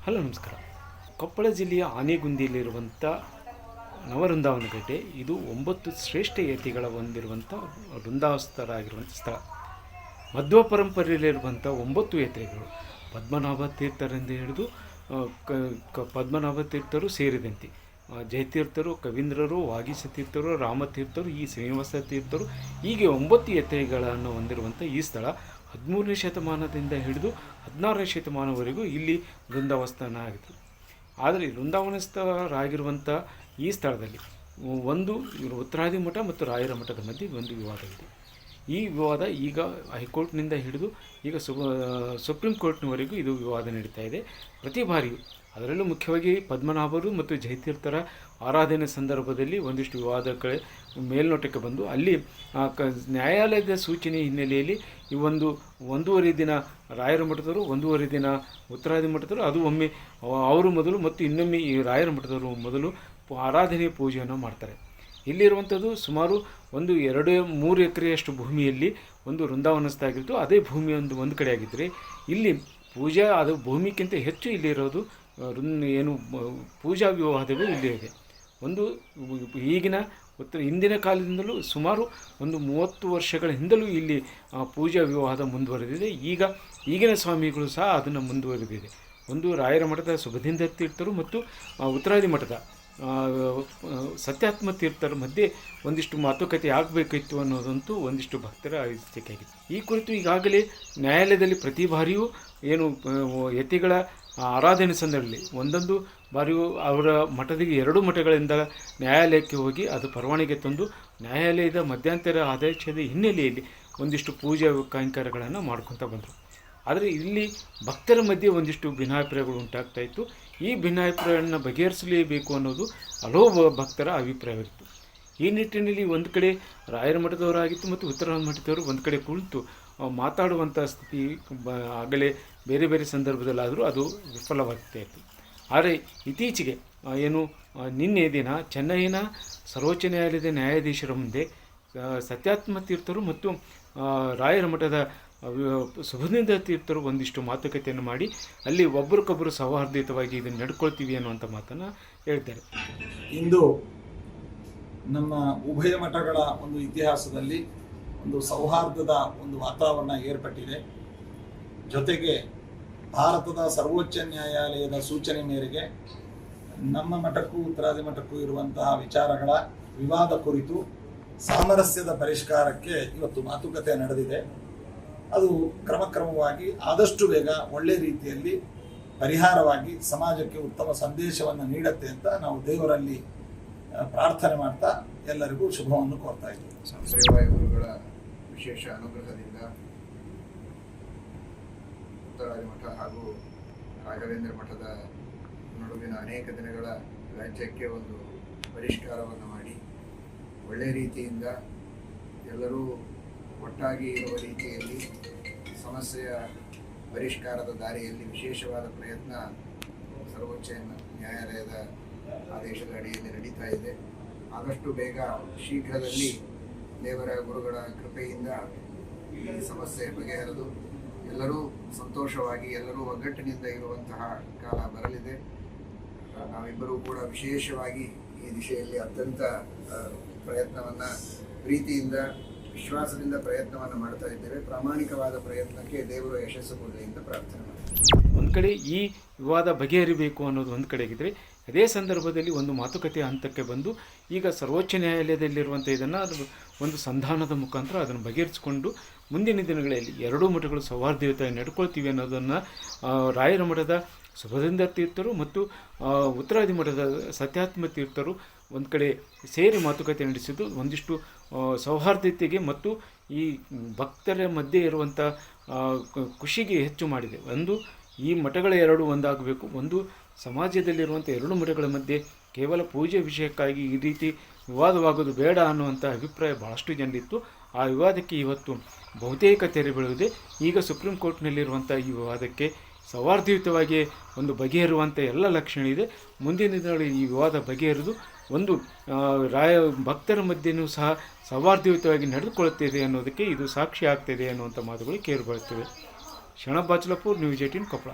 Hello ನಮಸ್ಕಾರ. ಕೊಪ್ಪಳ ಜಿಲ್ಲೆಯ ಆನೆಗುಂದಿಯಲ್ಲಿರುವಂಥ ನವವೃಂದಾವನಗಡ್ಡೆ ಇದು 9 ಶ್ರೇಷ್ಠ ಯತಿಗಳ ಹೊಂದಿರುವಂಥ ವೃಂದಾವಸ್ಥರಾಗಿರುವಂಥ ಸ್ಥಳ. ಮಧ್ವ ಪರಂಪರೆಯಲ್ಲಿರುವಂಥ 9 ಯತಿಗಳು ಪದ್ಮನಾಭ ತೀರ್ಥರಿಂದ ಹಿಡಿದು ಪದ್ಮನಾಭ ತೀರ್ಥರು ಸೇರಿದಂತೆ ಜಯತೀರ್ಥರು, ಕವೀಂದ್ರರು, ವಾಗೀಶ ತೀರ್ಥರು, ರಾಮತೀರ್ಥರು, ಈ ಶ್ರೀನಿವಾಸ ತೀರ್ಥರು, ಹೀಗೆ 9 ಯತಿಗಳನ್ನು ಹೊಂದಿರುವಂಥ ಈ ಸ್ಥಳ 13ನೇ ಶತಮಾನದಿಂದ ಹಿಡಿದು 16ನೇ ಶತಮಾನವರೆಗೂ ಇಲ್ಲಿ ವೃಂದಾವಸ್ಥಾನ ಆಗಿತ್ತು. ಆದರೆ ವೃಂದಾವನಸ್ಥರಾಗಿರುವಂಥ ಈ ಸ್ಥಳದಲ್ಲಿ ಒಂದು ಉತ್ತರಾದಿ ಮಠ ಮತ್ತು ರಾಯರ ಮಠದ ಮಧ್ಯೆ ಒಂದು ವಿವಾದವಿದೆ. ಈ ವಿವಾದ ಈಗ ಹೈಕೋರ್ಟ್ನಿಂದ ಹಿಡಿದು ಈಗ ಸುಪ್ರೀಂ ಕೋರ್ಟ್ನವರೆಗೂ ಇದು ವಿವಾದ ನಡೀತಾ ಇದೆ. ಪ್ರತಿ ಬಾರಿಯೂ ಅದರಲ್ಲೂ ಮುಖ್ಯವಾಗಿ ಪದ್ಮನಾಭರು ಮತ್ತು ಜಯತೀರ್ಥರ ಆರಾಧನೆ ಸಂದರ್ಭದಲ್ಲಿ ಒಂದಿಷ್ಟು ವಿವಾದಗಳೇ ಮೇಲ್ನೋಟಕ್ಕೆ ಬಂದು ಅಲ್ಲಿ ನ್ಯಾಯಾಲಯದ ಸೂಚನೆ ಹಿನ್ನೆಲೆಯಲ್ಲಿ ಈ ಒಂದೂವರೆ ದಿನ ರಾಯರ ಮಠದವರು, ಒಂದೂವರೆ ದಿನ ಉತ್ತರಾದಿ ಮಠದವರು, ಅದು ಒಮ್ಮೆ ಅವರು ಮೊದಲು ಮತ್ತು ಇನ್ನೊಮ್ಮೆ ಈ ರಾಯರ ಮಠದವರು ಮೊದಲು ಆರಾಧನೆ ಪೂಜೆಯನ್ನು ಮಾಡ್ತಾರೆ. ಇಲ್ಲಿರುವಂಥದ್ದು ಸುಮಾರು 2-3 ಎಕರೆಯಷ್ಟು ಭೂಮಿಯಲ್ಲಿ ಒಂದು ವೃಂದಾವನಸ್ಥ ಆಗಿತ್ತು. ಅದೇ ಭೂಮಿ ಒಂದು ಕಡೆ ಆಗಿದ್ದರೆ ಇಲ್ಲಿ ಪೂಜಾ ಅದು ಭೂಮಿಗಿಂತ ಹೆಚ್ಚು ಇಲ್ಲಿರೋದು ಏನು ಪೂಜಾ ವಿವಾದವೇ ಇಲ್ಲಿ ಇದೆ. ಈಗಿನ ಹಿಂದಿನ ಕಾಲದಿಂದಲೂ ಸುಮಾರು 30 ವರ್ಷಗಳ ಹಿಂದಲೂ ಇಲ್ಲಿ ಪೂಜಾ ವಿವಾದ ಮುಂದುವರೆದಿದೆ. ಈಗಿನ ಸ್ವಾಮಿಗಳು ಸಹ ಅದನ್ನು ಮುಂದುವರೆದಿದೆ. ರಾಯರ ಮಠದ ಸುಬುಧೇಂದ್ರ ತೀರ್ಥರು ಮತ್ತು ಉತ್ತರಾದಿ ಮಠದ ಸತ್ಯಾತ್ಮ ತೀರ್ಥರ ಮಧ್ಯೆ ಒಂದಿಷ್ಟು ಮಾತುಕತೆ ಆಗಬೇಕಿತ್ತು ಅನ್ನೋದಂತೂ ಒಂದಿಷ್ಟು ಭಕ್ತರ ಅನಿಸಿಕೆಯಾಗಿತ್ತು. ಈ ಕುರಿತು ಈಗಾಗಲೇ ನ್ಯಾಯಾಲಯದಲ್ಲಿ ಪ್ರತಿ ಬಾರಿಯೂ ಏನು ಯತಿಗಳ ಆರಾಧನೆ ಸಂದರ್ಭದಲ್ಲಿ ಒಂದೊಂದು ಬಾರಿಯೂ ಅವರ ಮಠದ 2 ಮಠಗಳಿಂದ ನ್ಯಾಯಾಲಯಕ್ಕೆ ಹೋಗಿ ಅದು ಪರವಾನಗಿ ತಂದು ನ್ಯಾಯಾಲಯದ ಮಧ್ಯಂತರ ಆದೇಶದ ಹಿನ್ನೆಲೆಯಲ್ಲಿ ಒಂದಿಷ್ಟು ಪೂಜಾ ಕೈಂಕರ್ಯಗಳನ್ನು ಮಾಡ್ಕೊತ ಬಂದರು. ಆದರೆ ಇಲ್ಲಿ ಭಕ್ತರ ಮಧ್ಯೆ ಒಂದಿಷ್ಟು ಭಿನ್ನಾಭಿಪ್ರಾಯಗಳು ಉಂಟಾಗ್ತಾಯಿತ್ತು. ಈ ಭಿನ್ನಾಭಿಪ್ರಾಯವನ್ನು ಬಗೆಹರಿಸಲೇಬೇಕು ಅನ್ನೋದು ಹಲವು ಭಕ್ತರ ಅಭಿಪ್ರಾಯವಿತ್ತು. ಈ ನಿಟ್ಟಿನಲ್ಲಿ ಒಂದು ಕಡೆ ರಾಯರ ಮಠದವರಾಗಿತ್ತು ಮತ್ತು ಉತ್ತರ ಮಠದವರು ಒಂದು ಕಡೆ ಕುಳಿತು ಮಾತಾಡುವಂಥ ಸ್ಥಿತಿ ಆಗಲೇ ಬೇರೆ ಬೇರೆ ಸಂದರ್ಭದಲ್ಲಾದರೂ ಅದು ವಿಫಲವಾಗ್ತಾ ಇತ್ತು. ಆದರೆ ಇತ್ತೀಚೆಗೆ ನಿನ್ನೆ ದಿನ ಚೆನ್ನೈನ ಸರ್ವೋಚ್ಚ ನ್ಯಾಯಾಲಯದ ನ್ಯಾಯಾಧೀಶರ ಮುಂದೆ ಸತ್ಯಾತ್ಮ ತೀರ್ಥರು ಮತ್ತು ರಾಯರ ಮಠದ ಸುಬುಧೇಂದ್ರ ತೀರ್ಥರು ಒಂದಿಷ್ಟು ಮಾತುಕತೆಯನ್ನು ಮಾಡಿ ಅಲ್ಲಿ ಒಬ್ಬರಿಗೊಬ್ಬರು ಸೌಹಾರ್ದಯುತವಾಗಿ ಇದನ್ನು ನಡ್ಕೊಳ್ತೀವಿ ಅನ್ನುವಂಥ ಮಾತನ್ನು ಹೇಳ್ತಾರೆ. ಇಂದು ನಮ್ಮ ಉಭಯ ಮಠಗಳ ಒಂದು ಇತಿಹಾಸದಲ್ಲಿ ಒಂದು ಸೌಹಾರ್ದದ ಒಂದು ವಾತಾವರಣ ಏರ್ಪಟ್ಟಿದೆ. ಜೊತೆಗೆ ಭಾರತದ ಸರ್ವೋಚ್ಚ ನ್ಯಾಯಾಲಯದ ಸೂಚನೆ ಮೇರೆಗೆ ನಮ್ಮ ಮಠಕ್ಕೂ ಉತ್ತರಾದಿ ಮಠಕ್ಕೂ ಇರುವಂತಹ ವಿಚಾರಗಳ ವಿವಾದ ಕುರಿತು ಸಾಮರಸ್ಯದ ಪರಿಷ್ಕಾರಕ್ಕೆ ಇವತ್ತು ಮಾತುಕತೆ ನಡೆದಿದೆ. ಅದು ಕ್ರಮಕ್ರಮವಾಗಿ ಆದಷ್ಟು ಬೇಗ ಒಳ್ಳೆ ರೀತಿಯಲ್ಲಿ ಪರಿಹಾರವಾಗಿ ಸಮಾಜಕ್ಕೆ ಉತ್ತಮ ಸಂದೇಶವನ್ನು ನೀಡುತ್ತೆ ಅಂತ ನಾವು ದೇವರಲ್ಲಿ ಪ್ರಾರ್ಥನೆ ಮಾಡ್ತಾ ಎಲ್ಲರಿಗೂ ಶುಭವನ್ನು ಕೋರ್ತಾ ಇದ್ದೀವಿ. ಶ್ರೀವಾಯುಗುರುಗಳ ವಿಶೇಷ ಅನುಗ್ರಹದಿಂದ ಉತ್ತರಾದಿ ಮಠ ಹಾಗೂ ರಾಘವೇಂದ್ರ ಮಠದ ನಡುವಿನ ಅನೇಕ ದಿನಗಳ ರಾಜ್ಯಕ್ಕೆ ಒಂದು ಪರಿಷ್ಕಾರವನ್ನು ಮಾಡಿ ಒಳ್ಳೆಯ ರೀತಿಯಿಂದ ಎಲ್ಲರೂ ಒಟ್ಟಾಗಿ ಇರುವ ರೀತಿಯಲ್ಲಿ ಸಮಸ್ಯೆಯ ಪರಿಷ್ಕಾರದ ದಾರಿಯಲ್ಲಿ ವಿಶೇಷವಾದ ಪ್ರಯತ್ನ ಸರ್ವೋಚ್ಚ ನ್ಯಾಯಾಲಯದ ಆದೇಶದ ಅಡಿಯಲ್ಲಿ ನಡೀತಾ ಇದೆ. ಆದಷ್ಟು ಬೇಗ ಶೀಘ್ರದಲ್ಲಿ ದೇವರ ಗುರುಗಳ ಕೃಪೆಯಿಂದ ಈ ಸಮಸ್ಯೆ ಬಗೆಹರಿದು ಎಲ್ಲರೂ ಸಂತೋಷವಾಗಿ ಎಲ್ಲರೂ ಒಗ್ಗಟ್ಟಿನಿಂದ ಇರುವಂತಹ ಕಾಲ ಬರಲಿದೆ. ನಾವಿಬ್ಬರೂ ಕೂಡ ವಿಶೇಷವಾಗಿ ಈ ದಿಶೆಯಲ್ಲಿ ಅತ್ಯಂತ ಪ್ರಯತ್ನವನ್ನು ಪ್ರೀತಿಯಿಂದ ವಿಶ್ವಾಸದಿಂದ ಪ್ರಯತ್ನವನ್ನು ಮಾಡ್ತಾ ಇದ್ದೇವೆ. ಪ್ರಾಮಾಣಿಕವಾದ ಪ್ರಯತ್ನಕ್ಕೆ ದೇವರು ಯಶಸ್ಸು ಕೊಡಲಿ ಅಂತ ಪ್ರಾರ್ಥನೆ ಮಾಡ್ತೀವಿ. ಒಂದು ಕಡೆ ಈ ವಿವಾದ ಬಗೆಹರಿಬೇಕು ಅನ್ನೋದು ಒಂದು ಕಡೆಗಿದ್ರೆ, ಅದೇ ಸಂದರ್ಭದಲ್ಲಿ ಒಂದು ಮಾತುಕತೆ ಹಂತಕ್ಕೆ ಬಂದು ಈಗ ಸರ್ವೋಚ್ಚ ನ್ಯಾಯಾಲಯದಲ್ಲಿರುವಂಥ ಇದನ್ನು ಒಂದು ಸಂಧಾನದ ಮುಖಾಂತರ ಅದನ್ನು ಬಗೆಹರಿಸಿಕೊಂಡು ಮುಂದಿನ ದಿನಗಳಲ್ಲಿ 2 ಮಠಗಳು ಸೌಹಾರ್ದಯುತವಾಗಿ ನಡ್ಕೊಳ್ತೀವಿ ಅನ್ನೋದನ್ನು ರಾಯರ ಮಠದ ಸುಬುಧೇಂದ್ರ ತೀರ್ಥರು ಮತ್ತು ಉತ್ತರಾದಿ ಮಠದ ಸತ್ಯಾತ್ಮ ತೀರ್ಥರು ಒಂದು ಕಡೆ ಸೇರಿ ಮಾತುಕತೆ ನಡೆಸಿದ್ದು ಒಂದಿಷ್ಟು ಸೌಹಾರ್ದತೆಗೆ ಮತ್ತು ಈ ಭಕ್ತರ ಮಧ್ಯೆ ಇರುವಂಥ ಖುಷಿಗೆ ಹೆಚ್ಚು ಮಾಡಿದೆ. ಈ ಮಠಗಳ 2 ಒಂದಾಗಬೇಕು, ಸಮಾಜದಲ್ಲಿರುವಂಥ 2 ಮಠಗಳ ಮಧ್ಯೆ ಕೇವಲ ಪೂಜೆ ವಿಷಯಕ್ಕಾಗಿ ಈ ರೀತಿ ವಿವಾದವಾಗೋದು ಬೇಡ ಅನ್ನುವಂಥ ಅಭಿಪ್ರಾಯ ಭಾಳಷ್ಟು ಜನರಿತ್ತು. ಆ ವಿವಾದಕ್ಕೆ ಇವತ್ತು ಬಹುತೇಕ ತೆರೆ ಬೀಳುವುದೇ. ಈಗ ಸುಪ್ರೀಂ ಕೋರ್ಟ್ನಲ್ಲಿರುವಂಥ ಈ ವಿವಾದಕ್ಕೆ ಸೌಹಾರ್ದಯುತವಾಗಿ ಒಂದು ಬಗೆಹರುವಂಥ ಎಲ್ಲ ಲಕ್ಷಣ ಇದೆ. ಮುಂದಿನ ದಿನಗಳಲ್ಲಿ ಈ ವಿವಾದ ಬಗೆಹರಿದು ಭಕ್ತರ ಮಧ್ಯೆಯೂ ಸಹ ಸೌಹಾರ್ದಯುತವಾಗಿ ನಡೆದುಕೊಳ್ಳುತ್ತಿದೆ ಅನ್ನೋದಕ್ಕೆ ಇದು ಸಾಕ್ಷಿ ಆಗ್ತಿದೆ ಅನ್ನುವಂಥ ಮಾತುಗಳು ಕೇಳಿಬರುತ್ತವೆ. ಶರಣಪ್ಪ ಬಾಚಲಪುರ್, ನ್ಯೂಸ್ 18 ಕೊಪ್ಪಳ.